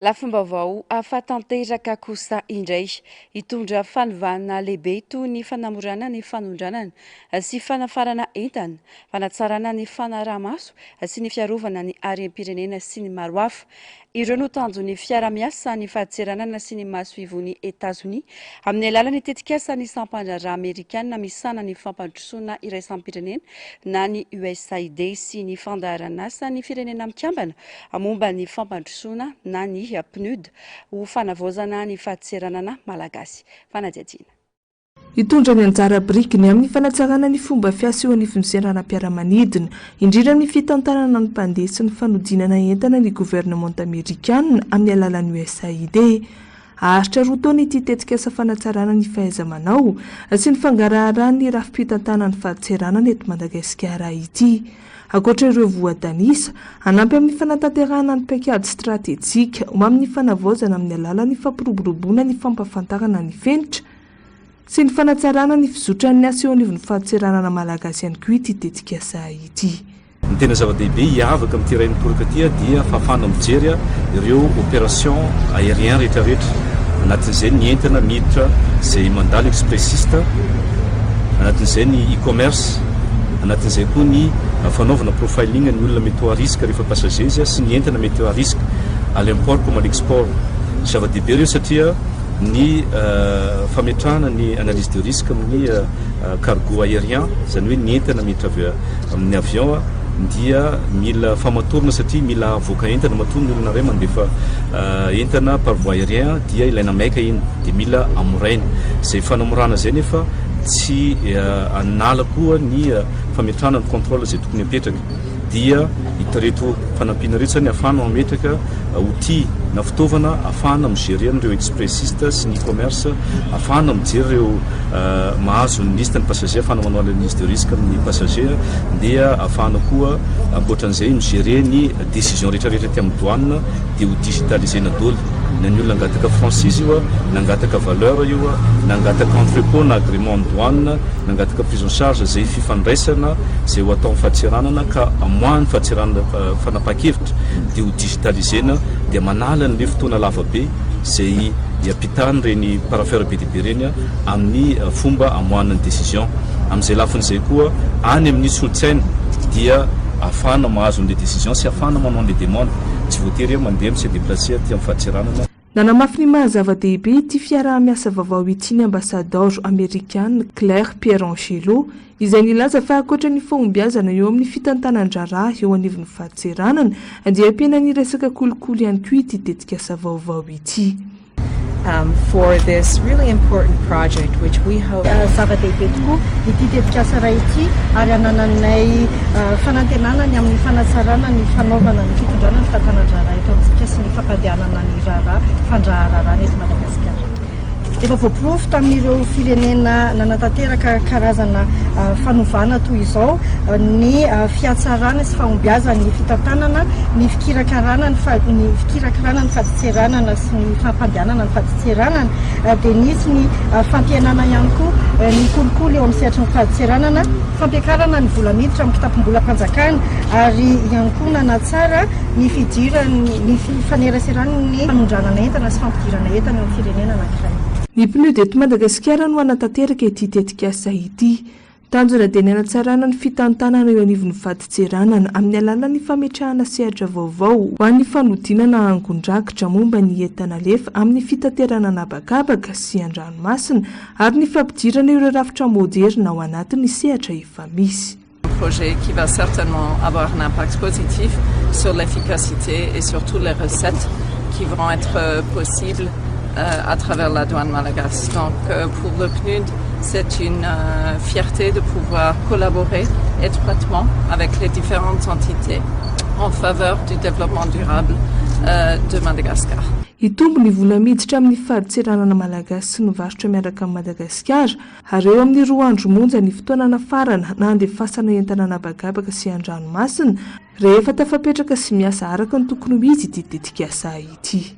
Lafim-baovao ahafatanteraka kosa indray hitondra fanovana lehibe toy ny fanamorana ny fanondranana sy fanafarana entana, fanatsarana ny fanaraha-maso sy ny fiarovana ny harem-pirenena sy ny maro hafa. Ireo no tanjon'ny fiara-miasa ny fahatseranana sy ny maso ivon'ny Etazonia amin'ny alalan'ny tetikasa ny sampan-draharaha Amerikanina misana ny fampandrosoana iraisam-pirenena na ny USAID sy ny fandaharana asa ny firenena mikambana momba ny fampandrosoana na ny PNUD ho fanavaozana ny fahatseranana Malagasy. Fanadihadiana. Hitondra ny anjara birikiny amin'ny fanatsarana ny fomba fiasa eo anivon'ny fiarahamanidina, indrindra amin'ny fitantanana ny mpandeha sy ny fanodinana entana ny gouvernement américain amin'ny alalan'ny USAID. Aharitra roa taona ity tetikasa fanatsarana ny fahaiza-manao sy ny fangaraharahan'ny rafim-pitantanana ny fahatseranana eto Madagasikara ity. Ankoatra ireo voatanisa, anampy amin'ny fanatanterahana ny paikady stratégique ho amin'ny fanavaozana amin'ny alalan'ny fampiroboroboana ny fampafantarana ny fenitra sy ny fanatsarana ny fizotran'ny asa eo anivon'ny fahatseranana Malagasy ihany koa ity tetikasa ity. Ny tena zava-dehibe hiavaka amin'ity iray nitoraka ity dia fahafana mijery ireo opération aérien rehetrarehetra, anatin'izay ny entana miditra izay mandalo expressiste, anatin'izay ny e-commerce, anatin'izay koa ny fanaovana profiling ny olona mety ho à risque rehefa passager izy sy ny entana mety ho à risque à l'import comme à l'export. Zava-dehibe ireo satria ny fametrahana ny analyse de risque amin'ny cargo aérien, izany hoe ny entana miditra avy amin'ny avion dia mila famatorana satria mila avoaka entana matoa ny olona iray mandefa entana par voie aérien dia ilaina maika iny dia mila amoraina. Izay fanamorana izay nefa tsy anala koa ny fametrahana ny contrôle izay tokony apetraka dia itareto fanampiana reto zany ahafahana mametraka outil na fitaovana ahafahana migerer ireo expressiste sy ny e-commerce, ahafahana mijery ireo mahazo ny liste ny passager, ahafahana manao analyse de risque amin'ny passager, dia ahafahana koa ankoatran'izay migerer ny décision rehetrarehetra ty amin'ny douane dia ho digitalisena daholo. Na ny olona nangataka franchise io, nangataka valeur io, nangataka entrepôt na agrément ny douane, nangataka prise en charge izay fifandraisana izay ho atao fahatseranana ka amoahany fahatseranana fanapa-kevitra dia ho digitalisena dia manala n'le fotoana lavabe izay hiampitany reny parafera be dia be reny amin'ny fomba amoahana ny décision. Amin'izay lafin'izay koa any amin'ny solotsaina dia ahafahana mahazo an'le décision sy ahafahana manao an'le demande, tsy voatery mandeha sy déplacer aty amin'ny fahatseranana. Nanamafy ny mahazava-dehibe ity fiaraha-miasa vaovao ity ny ambassadeur américain Claire Pierangelo, izay nilaza fa ankoatra ny fahombiazana eo amin'ny fitantanan-draharaha eo anivon'ny fahatseranana dia ampiana ny resaka kolikoly ihany koa ity tetikasa vaovao ity. For this really important project, which we hope zava-dehibe tokoa ity tetikasa raha ity ary anananay fanantenana ny amin'ny fanatsarana ny fanaovana ny fitondrana ny fitantanan-draharaha eto amintsika sy ny fampandehanana ny raharaha fandrahararaha eto Madagasikara. Efa voaporofo tamin'ireo firenena nanatanteraka karazana fanovana toy izao ny fiatsarana sy fahombiazana ny fitantanana, ny fikirakarana ny faditseranana sy ny fampandehanana ny faditseranana dia nisy ny fampianana ihany koa ny kolikoly eo amin'ny sehatry ny faditseranana, fampiakarana ny vola miditra amin'ny kitapom-bola mpanjakana ary ihany koa nanatsara ny fidirany ny faneraseranan ny fanondranana entana sy fampidirana entana eo amin'ny firenena anankiray. Ny PNUD eto Madagasikara no anatanteraka ity tetikasa ity. Tanjona dia ny anatsarana ny fitantanana eo anivon'ny fahatseranana amin'ny alalan'ny fametrahana sehatra vaovao ho an'ny fanodinana angon-drakitra momba ny entana lefa amin'ny fitaterana anabakabaka sy an-dranomasina ary ny fampidirana ireo rafitra moderna ao anatin'ny sehatra efa misy. Un projet qui va certainement avoir un impact positif sur l'efficacité et surtout les recettes qui vont être possibles à travers la douane malagasy. Donc pour le PNUD, c'est une fierté de pouvoir collaborer étroitement avec les différentes entités en faveur du développement durable de Madagascar. Hitombo ny vola miditra amin'ny fahatseranana malagasy sy ny varotra miaraka amin'ny Madagasikara ary eo amin'ny 2 andro monja ny fotoana nafarana na andefasana entana anabagabaka sy an-dranomasina rehefa tafapetraka sy miasa araka ny tokony ho izy ity tetikasa ity.